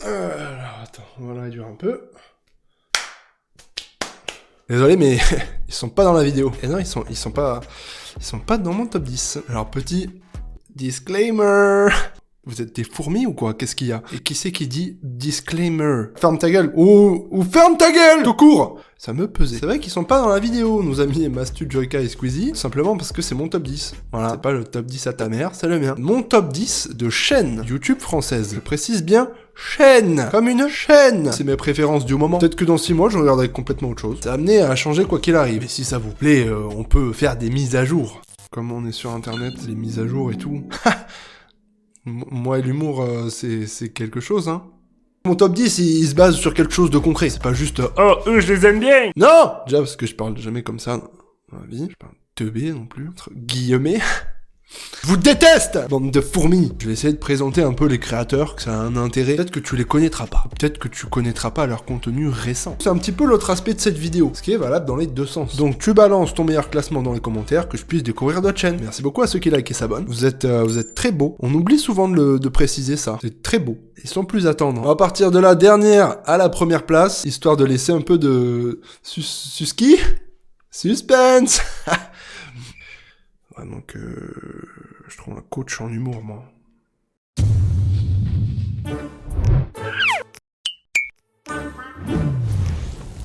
Alors, attends, on va le réduire un peu. Désolé, mais ils sont pas dans la vidéo. Et non, ils sont pas dans mon top 10. Alors, petit disclaimer. Vous êtes des fourmis ou quoi? Qu'est-ce qu'il y a? Et qui c'est qui dit disclaimer? Ferme ta gueule. Ou ferme ta gueule! Tout court! Ça me pesait. C'est vrai qu'ils sont pas dans la vidéo, nos amis Mastu, Joyka et Squeezie, simplement parce que c'est mon top 10. Voilà. C'est pas le top 10 à ta mère, c'est le mien. Mon top 10 de chaîne YouTube française. Je précise bien chaîne. Comme une chaîne. C'est mes préférences du moment. Peut-être que dans 6 mois, je regarderai complètement autre chose. Ça amené à changer quoi qu'il arrive. Et si ça vous plaît, on peut faire des mises à jour. Comme on est sur internet, les mises à jour et tout. Moi et l'humour, c'est quelque chose, hein. Mon top 10, il se base sur quelque chose de concret. C'est pas juste oh, eux, je les aime bien! Non! Déjà, parce que je parle jamais comme ça dans la vie. Je parle teubé non plus. Entre guillemets. Je vous déteste! Bande de fourmis! Je vais essayer de présenter un peu les créateurs, que ça a un intérêt. Peut-être que tu les connaîtras pas. Peut-être que tu connaîtras pas leur contenu récent. C'est un petit peu l'autre aspect de cette vidéo, ce qui est valable dans les deux sens. Donc tu balances ton meilleur classement dans les commentaires, que je puisse découvrir d'autres chaînes. Merci beaucoup à ceux qui likent et s'abonnent. Vous êtes très beaux. On oublie souvent de préciser ça. C'est très beau. Et sans plus attendre, on va partir de la dernière à la première place, histoire de laisser un peu de... Suspense! Vraiment que je trouve un coach en humour, moi.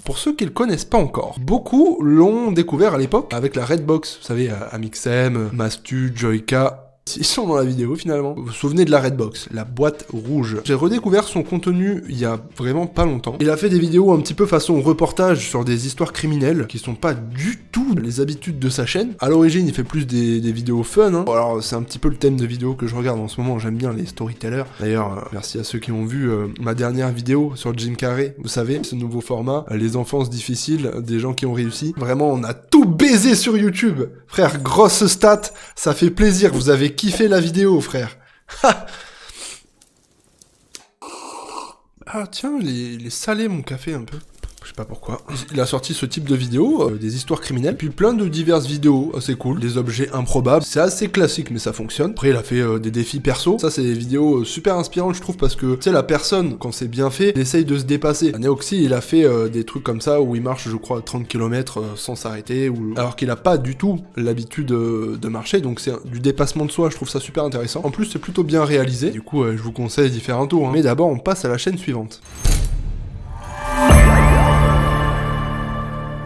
Pour ceux qui le connaissent pas encore, beaucoup l'ont découvert à l'époque avec la Redbox. Vous savez, Amixem, Mastu, Joyka... Ils sont dans la vidéo finalement. Vous vous souvenez de la Redbox, la boîte rouge. J'ai redécouvert son contenu il y a vraiment pas longtemps. Il a fait des vidéos un petit peu façon reportage sur des histoires criminelles qui sont pas du tout les habitudes de sa chaîne. À l'origine, il fait plus des vidéos fun. Hein. Bon, alors c'est un petit peu le thème de vidéo que je regarde en ce moment. J'aime bien les storytellers. D'ailleurs, merci à ceux qui ont vu ma dernière vidéo sur Jim Carrey. Vous savez, ce nouveau format, les enfances difficiles des gens qui ont réussi. Vraiment, on a tout baisé sur YouTube. Frère, grosse stat, ça fait plaisir. Vous avez kiffé la vidéo, frère. Ah tiens, il est salé mon café un peu. Je sais pas pourquoi. Il a sorti ce type de vidéo, des histoires criminelles, puis plein de diverses vidéos assez cool, des objets improbables. C'est assez classique, mais ça fonctionne. Après, il a fait des défis perso. Ça, c'est des vidéos super inspirantes, je trouve, parce que, tu sais, la personne, quand c'est bien fait, elle essaye de se dépasser. Neoxy, il a fait des trucs comme ça, où il marche, je crois, à 30 km sans s'arrêter, alors qu'il a pas du tout l'habitude de marcher, donc c'est du dépassement de soi, je trouve ça super intéressant. En plus, c'est plutôt bien réalisé. Du coup, je vous conseille différents tours. Hein. Mais d'abord, on passe à la chaîne suivante.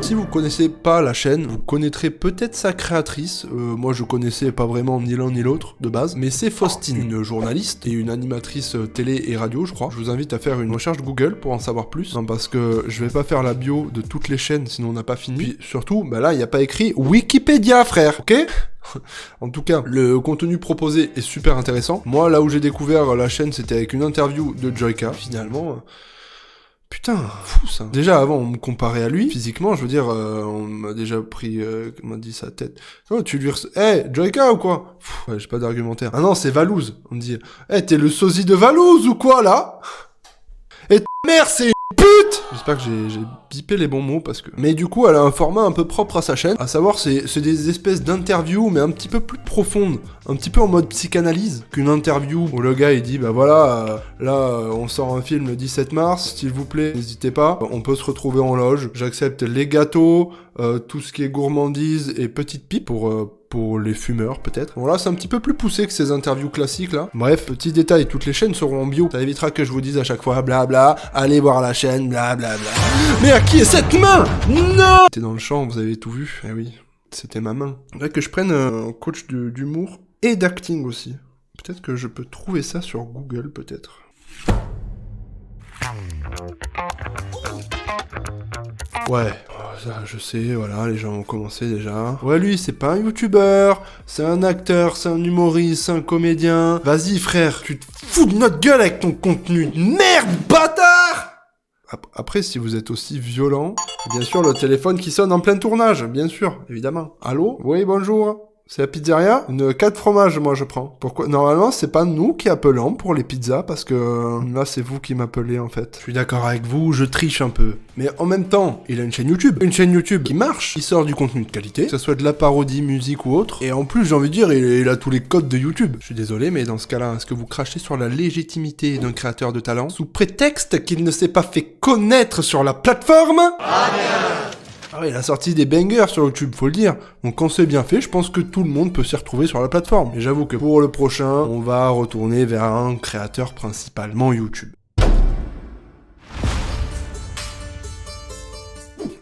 Si vous connaissez pas la chaîne, vous connaîtrez peut-être sa créatrice. Moi, je connaissais pas vraiment ni l'un ni l'autre de base, mais c'est Faustine, une journaliste et une animatrice télé et radio, je crois. Je vous invite à faire une recherche Google pour en savoir plus, hein, parce que je vais pas faire la bio de toutes les chaînes, sinon on n'a pas fini. Puis surtout, bah là, il n'y a pas écrit Wikipédia, frère, ok? En tout cas, le contenu proposé est super intéressant. Moi, là où j'ai découvert la chaîne, c'était avec une interview de Joyka, finalement. Putain, fou ça. Déjà avant, on me comparait à lui, physiquement, je veux dire, on m'a déjà pris, on m'a dit sa tête. Oh, tu lui hey, Joyka ou quoi? Ouais, j'ai pas d'argumentaire. Ah non, c'est Valouz. On me dit, t'es le sosie de Valouz ou quoi, là? Et ta mère, c'est une pute! J'espère que j'ai bipé les bons mots, parce que... Mais du coup, elle a un format un peu propre à sa chaîne, à savoir, c'est des espèces d'interviews, mais un petit peu plus profondes, un petit peu en mode psychanalyse, qu'une interview où le gars, il dit, bah voilà, on sort un film le 17 mars, s'il vous plaît, n'hésitez pas, on peut se retrouver en loge, j'accepte les gâteaux, tout ce qui est gourmandise et petite pipe pour les fumeurs, peut-être. Bon, là, c'est un petit peu plus poussé que ces interviews classiques, là. Bref, petit détail, toutes les chaînes seront en bio. Ça évitera que je vous dise à chaque fois, blabla, allez voir la chaîne, blablabla. Mais à qui est cette main? Non! C'était dans le champ, vous avez tout vu. Eh oui, c'était ma main. Faudrait que je prenne un coach d'humour et d'acting aussi. Peut-être que je peux trouver ça sur Google, peut-être. Ouais, ça, je sais, voilà, les gens ont commencé déjà. Ouais, lui, c'est pas un youtubeur, c'est un acteur, c'est un humoriste, c'est un comédien. Vas-y, frère, tu te fous de notre gueule avec ton contenu de merde, bâtard! Après, si vous êtes aussi violent, bien sûr, le téléphone qui sonne en plein tournage, bien sûr, évidemment. Allô? Oui, bonjour. C'est la pizzeria? Une 4 fromages, moi, je prends. Pourquoi? Normalement, c'est pas nous qui appelons pour les pizzas, parce que là, c'est vous qui m'appelez, en fait. Je suis d'accord avec vous, je triche un peu. Mais en même temps, il a une chaîne YouTube. Une chaîne YouTube qui marche. Il sort du contenu de qualité, que ce soit de la parodie, musique ou autre. Et en plus, j'ai envie de dire, il a tous les codes de YouTube. Je suis désolé, mais dans ce cas-là, est-ce que vous crachez sur la légitimité d'un créateur de talent sous prétexte qu'il ne s'est pas fait connaître sur la plateforme? Ah oui, il a sorti des bangers sur YouTube, faut le dire. Donc quand c'est bien fait, je pense que tout le monde peut s'y retrouver sur la plateforme. Et j'avoue que pour le prochain, on va retourner vers un créateur principalement YouTube.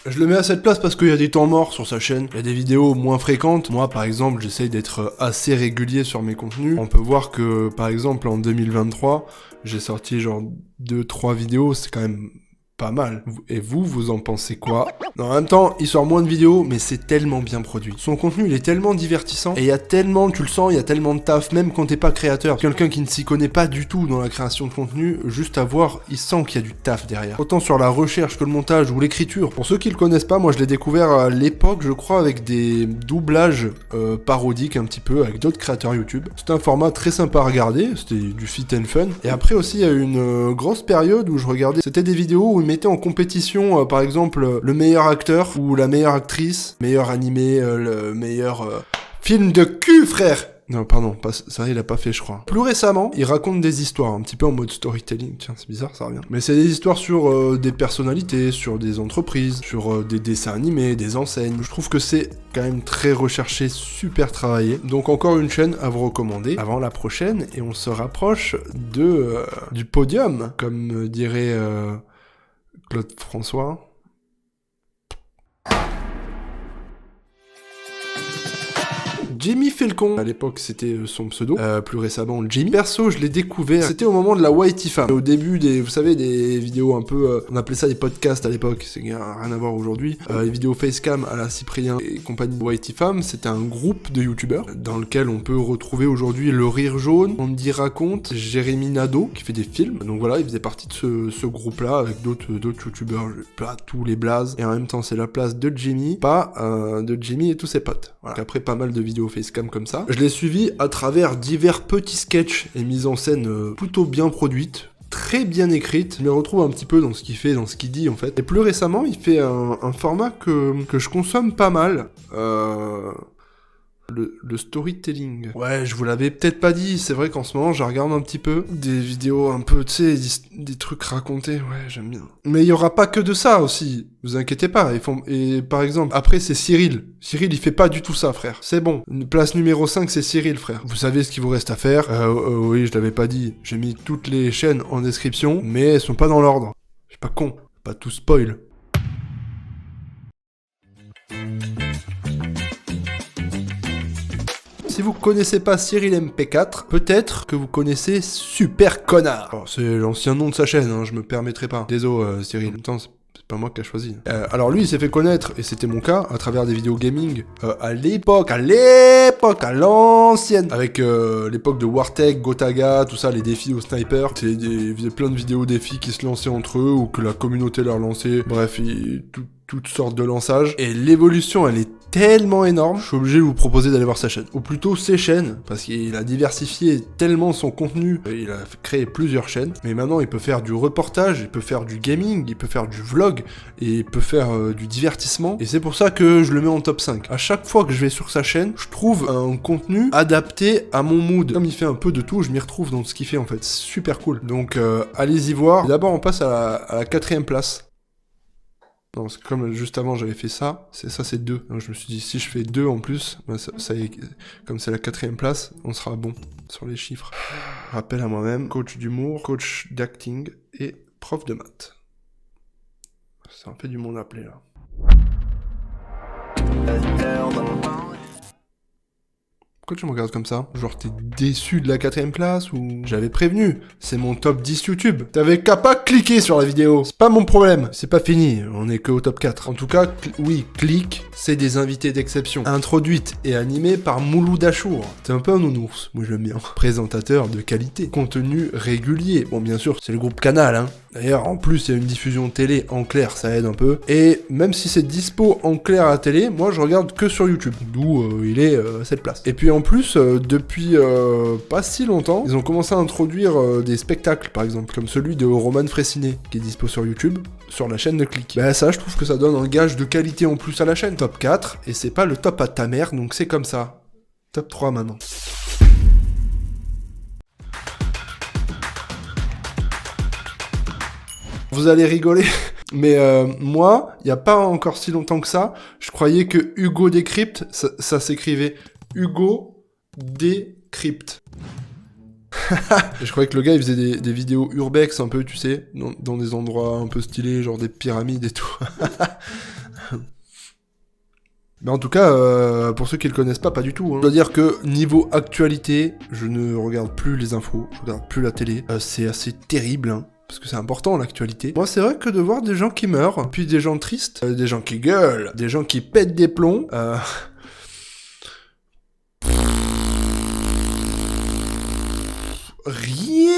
Je le mets à cette place parce qu'il y a des temps morts sur sa chaîne, il y a des vidéos moins fréquentes. Moi par exemple, j'essaye d'être assez régulier sur mes contenus. On peut voir que par exemple en 2023, j'ai sorti genre 2-3 vidéos, c'est quand même pas mal. Et vous en pensez quoi? En même temps, il sort moins de vidéos, mais c'est tellement bien produit. Son contenu, il est tellement divertissant, et il y a tellement, tu le sens, il y a tellement de taf, même quand t'es pas créateur. Quelqu'un qui ne s'y connaît pas du tout dans la création de contenu, juste à voir, il sent qu'il y a du taf derrière. Autant sur la recherche que le montage ou l'écriture. Pour ceux qui le connaissent pas, moi je l'ai découvert à l'époque, je crois, avec des doublages parodiques un petit peu, avec d'autres créateurs YouTube. C'était un format très sympa à regarder, c'était du fit and fun. Et après aussi, il y a eu une grosse période où je regardais, c'était des vidéos où mettait en compétition, par exemple, le meilleur acteur ou la meilleure actrice, meilleur animé, le meilleur film de cul, frère. Non, pardon, ça il a pas fait, je crois. Plus récemment, il raconte des histoires, un petit peu en mode storytelling. Tiens, c'est bizarre, ça revient. Mais c'est des histoires sur des personnalités, sur des entreprises, sur des dessins animés, des enseignes. Je trouve que c'est quand même très recherché, super travaillé. Donc encore une chaîne à vous recommander avant la prochaine, et on se rapproche du podium, comme dirait Claude François. Jimmy Falcon, à l'époque c'était son pseudo, plus récemment Jimmy. Perso, je l'ai découvert, c'était au moment de la Whitey Fam. Au début vous savez, des vidéos un peu, on appelait ça des podcasts à l'époque, c'est rien à voir aujourd'hui. Les vidéos facecam à la Cyprien et compagnie de Whitey Fam, c'était un groupe de youtubeurs dans lequel on peut retrouver aujourd'hui Le Rire Jaune, Andy Raconte, Jérémy Nadeau qui fait des films. Donc voilà, il faisait partie de ce groupe-là avec d'autres youtubeurs, pas tous les blazes. Et en même temps, c'est la place de Jimmy, pas de Jimmy et tous ses potes. Voilà. Donc après pas mal de vidéos facecam comme ça. Je l'ai suivi à travers divers petits sketchs et mises en scène plutôt bien produites, très bien écrites. Je me retrouve un petit peu dans ce qu'il fait, dans ce qu'il dit en fait. Et plus récemment, il fait un format que je consomme pas mal. Le storytelling. Ouais, je vous l'avais peut-être pas dit, c'est vrai qu'en ce moment, je regarde un petit peu des vidéos un peu, tu sais, des trucs racontés, ouais, j'aime bien. Mais il y aura pas que de ça aussi, vous inquiétez pas, et par exemple, après c'est Cyril. Cyril, il fait pas du tout ça, frère. C'est bon. Place numéro 5, c'est Cyril, frère. Vous savez ce qu'il vous reste à faire. Oui, je l'avais pas dit, j'ai mis toutes les chaînes en description, mais elles sont pas dans l'ordre. Je suis pas con, pas tout spoil. Si vous connaissez pas Cyril MP4, peut-être que vous connaissez Super Connard. Alors, c'est l'ancien nom de sa chaîne, hein, je me permettrai pas. Désolé Cyril, attends, c'est pas moi qui a choisi. Alors lui, il s'est fait connaître, et c'était mon cas, à travers des vidéos gaming, à l'époque, à l'ancienne, avec l'époque de Wartech, Gotaga, tout ça, les défis au sniper. Il faisait plein de vidéos défis qui se lançaient entre eux, ou que la communauté leur lançait. Bref, toutes sortes de lançages. Et l'évolution, elle est tellement énorme, je suis obligé de vous proposer d'aller voir sa chaîne. Ou plutôt ses chaînes, parce qu'il a diversifié tellement son contenu, il a créé plusieurs chaînes, mais maintenant il peut faire du reportage, il peut faire du gaming, il peut faire du vlog, et il peut faire du divertissement, et c'est pour ça que je le mets en top 5. À chaque fois que je vais sur sa chaîne, je trouve un contenu adapté à mon mood. Comme il fait un peu de tout, je m'y retrouve dans ce qu'il fait en fait, c'est super cool. Donc allez-y voir. D'abord on passe à la 4ème place. Non, c'est comme juste avant j'avais fait ça, c'est 2. Donc je me suis dit, si je fais 2 en plus, ben comme c'est la 4ème place, on sera bon sur les chiffres. Rappel à moi-même, coach d'humour, coach d'acting et prof de maths. C'est un peu du monde appelé là. Pourquoi tu me regardes comme ça? Genre t'es déçu de la 4ème place ou... J'avais prévenu, c'est mon top 10 YouTube. T'avais qu'à pas cliquer sur la vidéo. C'est pas mon problème, c'est pas fini, on est que au top 4. En tout cas, oui, clique, c'est des invités d'exception. Introduite et animée par Mouloud Achour. C'est un peu un nounours, moi je l'aime bien. Présentateur de qualité. Contenu régulier. Bon bien sûr, c'est le groupe Canal, hein. D'ailleurs, en plus, il y a une diffusion télé en clair, ça aide un peu. Et même si c'est dispo en clair à la télé, moi je regarde que sur YouTube, d'où il est à cette place. Et puis en plus, depuis pas si longtemps, ils ont commencé à introduire des spectacles, par exemple, comme celui de Roman Fressinet, qui est dispo sur YouTube, sur la chaîne de Click. Bah ça, je trouve que ça donne un gage de qualité en plus à la chaîne. Top 4, et c'est pas le top à ta mère, donc c'est comme ça. Top 3 maintenant. Vous allez rigoler, mais moi, il n'y a pas encore si longtemps que ça, je croyais que Hugo Décrypte, ça s'écrivait Hugo Décrypte. Je croyais que le gars, il faisait des vidéos urbex un peu, tu sais, dans des endroits un peu stylés, genre des pyramides et tout. Mais en tout cas, pour ceux qui le connaissent pas du tout, hein. Je dois dire que niveau actualité, je ne regarde plus les infos, je regarde plus la télé. C'est assez terrible, hein. Parce que c'est important l'actualité. Moi c'est vrai que de voir des gens qui meurent, puis des gens tristes, des gens qui gueulent, des gens qui pètent des plombs, rien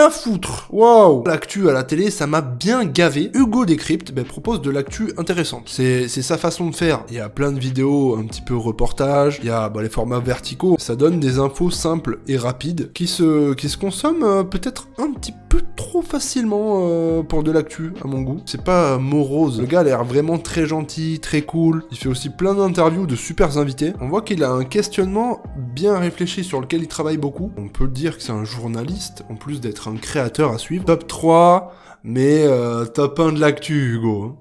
à foutre. Waouh. L'actu à la télé, ça m'a bien gavé. Hugo Décrypte propose de l'actu intéressante. C'est sa façon de faire. Il y a plein de vidéos, un petit peu reportage, il y a les formats verticaux. Ça donne des infos simples et rapides qui se consomment peut-être un petit peu trop facilement pour de l'actu, à mon goût. C'est pas morose. Le gars a l'air vraiment très gentil, très cool. Il fait aussi plein d'interviews de super invités. On voit qu'il a un questionnement bien réfléchi sur lequel il travaille beaucoup. On peut dire que c'est un journaliste, en plus d'être un créateur à suivre. Top 3, mais top 1 de l'actu, Hugo.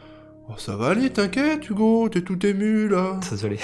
Oh, ça va aller, t'inquiète, Hugo, t'es tout ému, là. Désolé.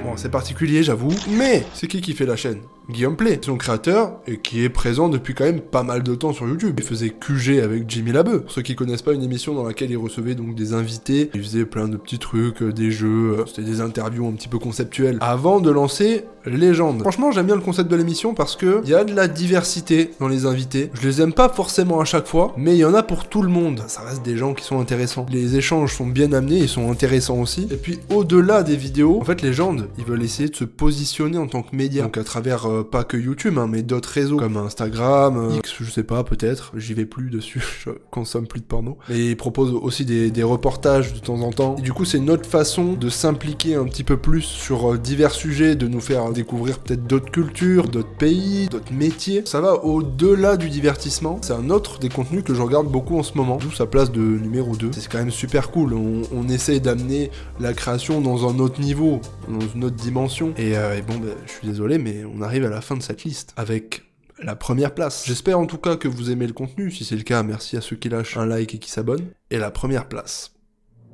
Bon, c'est particulier, j'avoue, mais c'est qui fait la chaîne? Guillaume Play, son créateur, et qui est présent depuis quand même pas mal de temps sur YouTube. Il faisait QG avec Jimmy Labeu. Pour ceux qui connaissent pas, une émission dans laquelle il recevait donc des invités, il faisait plein de petits trucs, des jeux, c'était des interviews un petit peu conceptuelles, avant de lancer Légende. Franchement, j'aime bien le concept de l'émission parce que il y a de la diversité dans les invités. Je les aime pas forcément à chaque fois, mais il y en a pour tout le monde. Ça reste des gens qui sont intéressants. Les échanges sont bien amenés, ils sont intéressants aussi. Et puis, au-delà des vidéos, en fait, Légende, ils veulent essayer de se positionner en tant que média. Donc à travers pas que YouTube, hein, mais d'autres réseaux comme Instagram, X, je sais pas, peut-être, j'y vais plus dessus, je consomme plus de porno. Mais ils proposent aussi des reportages de temps en temps. Et du coup, c'est une autre façon de s'impliquer un petit peu plus sur divers sujets, de nous faire découvrir peut-être d'autres cultures, d'autres pays, d'autres métiers. Ça va au-delà du divertissement. C'est un autre des contenus que je regarde beaucoup en ce moment, d'où sa place de numéro 2. C'est quand même super cool. On essaye d'amener la création dans un autre niveau, dans une autre dimension. Et bon, je suis désolé, mais on arrive à la fin de cette liste avec la première place. J'espère en tout cas que vous aimez le contenu. Si c'est le cas, merci à ceux qui lâchent un like et qui s'abonnent. Et la première place,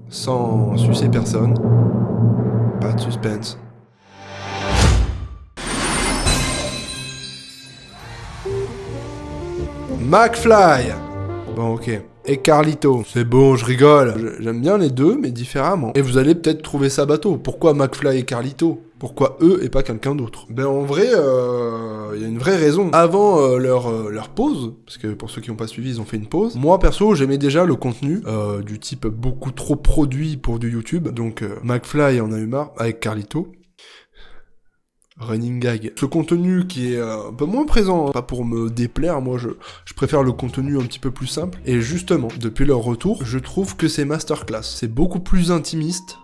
sans sucer personne, pas de suspense. McFly. Bon, ok. Et Carlito. C'est bon, je rigole. J'aime bien les deux, mais différemment. Et vous allez peut-être trouver ça bateau. Pourquoi McFly et Carlito? Pourquoi eux et pas quelqu'un d'autre? Ben en vrai, il y a une vraie raison. Avant leur pause, parce que pour ceux qui n'ont pas suivi, ils ont fait une pause. Moi perso, j'aimais déjà le contenu du type beaucoup trop produit pour du YouTube. Donc McFly en a eu marre avec Carlito. Running gag. Ce contenu qui est un peu moins présent, hein. Pas pour me déplaire, moi je préfère le contenu un petit peu plus simple. Et justement, depuis leur retour, je trouve que c'est masterclass. C'est beaucoup plus intimiste.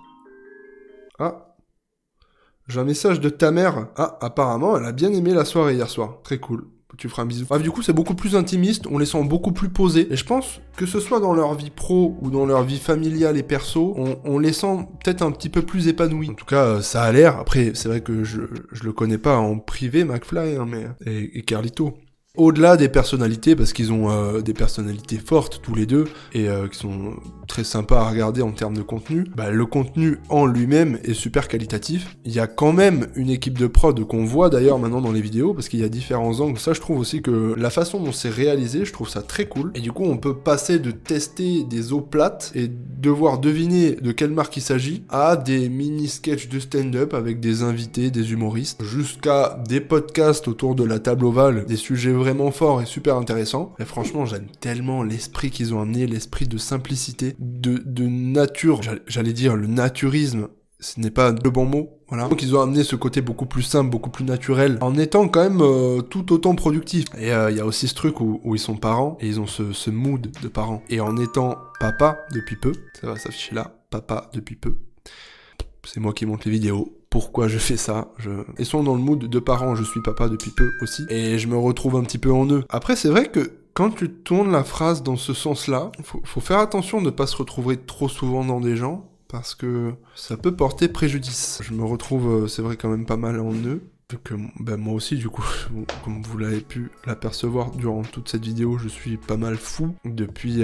Ah, j'ai un message de ta mère. Ah, apparemment, elle a bien aimé la soirée hier soir. Très cool. Tu feras un bisou. Bref, du coup, c'est beaucoup plus intimiste, on les sent beaucoup plus posés. Et je pense que ce soit dans leur vie pro ou dans leur vie familiale et perso, on les sent peut-être un petit peu plus épanouis. En tout cas, ça a l'air. Après, c'est vrai que je le connais pas en privé, McFly, hein, mais et Carlito. Au-delà des personnalités, parce qu'ils ont des personnalités fortes tous les deux, et qui sont très sympas à regarder en termes de contenu, bah, le contenu en lui-même est super qualitatif. Il y a quand même une équipe de prod qu'on voit d'ailleurs maintenant dans les vidéos, parce qu'il y a différents angles. Ça, je trouve aussi que la façon dont c'est réalisé, je trouve ça très cool. Et du coup, on peut passer de tester des eaux plates et devoir deviner de quelle marque il s'agit, à des mini-sketchs de stand-up avec des invités, des humoristes, jusqu'à des podcasts autour de la table ovale, des sujets vraiment forts et super intéressants. Et franchement, j'aime tellement l'esprit qu'ils ont amené, l'esprit de simplicité, de nature, j'allais dire le naturisme ce n'est pas le bon mot, voilà. Donc ils ont amené ce côté beaucoup plus simple, beaucoup plus naturel, en étant quand même tout autant productif. Et il y a aussi ce truc où ils sont parents, et ils ont ce mood de parents. Et en étant papa depuis peu, ça va s'afficher là, papa depuis peu, c'est moi qui monte les vidéos. Pourquoi je fais ça? Ils sont dans le mood de parents, je suis papa depuis peu aussi, et je me retrouve un petit peu en eux. Après, c'est vrai que quand tu tournes la phrase dans ce sens-là, faut faire attention de ne pas se retrouver trop souvent dans des gens, parce que ça peut porter préjudice. Je me retrouve, c'est vrai, quand même pas mal en eux. Que, ben moi aussi, du coup, comme vous l'avez pu l'apercevoir durant toute cette vidéo, je suis pas mal fou depuis...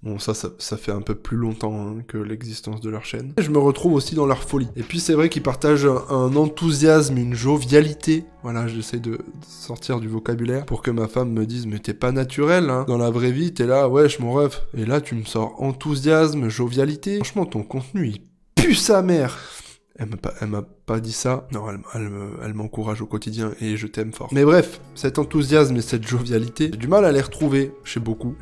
Bon, ça fait un peu plus longtemps hein, que l'existence de leur chaîne. Et je me retrouve aussi dans leur folie. Et puis c'est vrai qu'ils partagent un enthousiasme, une jovialité. Voilà, j'essaie de sortir du vocabulaire pour que ma femme me dise « Mais t'es pas naturel, hein. Dans la vraie vie, t'es là, wesh mon ref. » Et là, tu me sors enthousiasme, jovialité. Franchement, ton contenu, il pue sa mère. Elle m'a pas dit ça. Non, elle m'encourage au quotidien et je t'aime fort. Mais bref, cet enthousiasme et cette jovialité, j'ai du mal à les retrouver chez beaucoup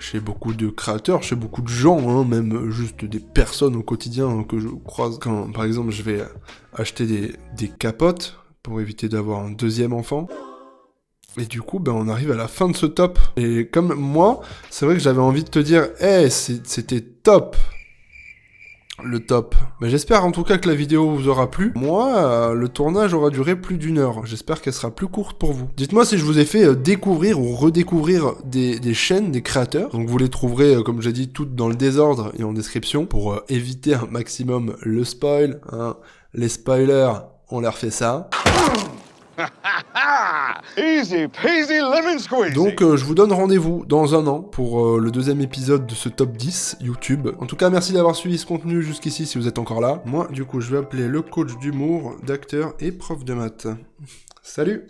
de créateurs, chez beaucoup de gens, hein, même juste des personnes au quotidien hein, que je croise. Quand, par exemple, je vais acheter des capotes pour éviter d'avoir un deuxième enfant. Et du coup, ben, on arrive à la fin de ce top. Et comme moi, c'est vrai que j'avais envie de te dire, hey, c'était top. Le top. Mais j'espère en tout cas que la vidéo vous aura plu. Moi, le tournage aura duré plus d'1 heure. J'espère qu'elle sera plus courte pour vous. Dites-moi si je vous ai fait découvrir ou redécouvrir des chaînes, des créateurs. Donc vous les trouverez, comme j'ai dit, toutes dans le désordre et en description pour éviter un maximum le spoil. Hein. Les spoilers, on leur fait ça. Easy peasy lemon squeezy. Donc je vous donne rendez-vous dans 1 an pour le 2e épisode de ce top 10 YouTube. En tout cas, merci d'avoir suivi ce contenu jusqu'ici si vous êtes encore là. Moi, du coup, je vais appeler le coach d'humour, d'acteur et prof de maths. Salut!